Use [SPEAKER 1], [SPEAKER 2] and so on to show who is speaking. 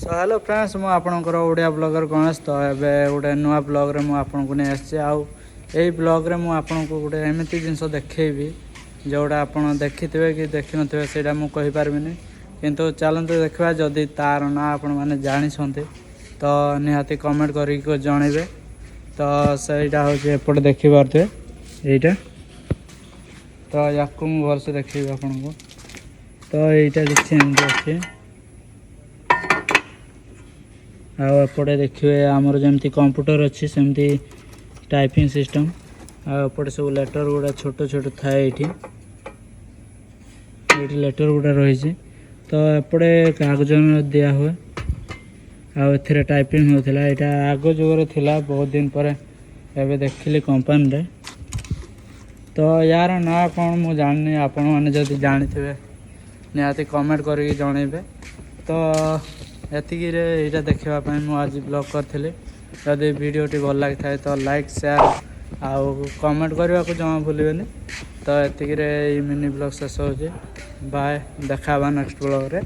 [SPEAKER 1] So hello friends मु आपणकर Odia blogger Ganesh तो एबे गोटे नुआ ब्लॉग रे मु आपनको नहीं आसी आउ एई ब्लॉग रे मु आपनको गोटे एमिति जिंस देखैबी जोड़ा आपण देखिथिबे कि देखि नथिबे सेटा मु कहि पारबिनी किंतु चलंतु देखबा जदी तार ना आपण माने जानि छथि तो निहाती कमेंट करि को जणेबे तो सेटा हो जे एपट देखि पारथे एटा तो याकु मु भल से देखैबी आपनको तो एटा किछि एमति अछि आपटे देखिए आमर जमती कंप्यूटर अच्छी सेमती टाइपिंग सिस्टम आपटे सब लेटर गुड़ा छोट छोट थाए ये लेटर गुड़ा रही तो एपटे कागज दिया हुए आउ टाइपिंग होता यहाँ आग जुगर थिला बहुत दिन पर एवं देखिली कंपनी रे तो यार ना कौन मु जानी आपण मैंने जब जानी थे निहाती कमेंट करके जनइबे तो एतिकी यहाँ देखापी मुझे आज ब्लॉग करी जदि भिडियोटी भल लगी था तो लाइक शेयर आउ कमेंट करने को जमा भूलें तो एतिकी मिनी ब्लॉग शेष हो बाय देखा नेक्स्ट ब्लॉग रे।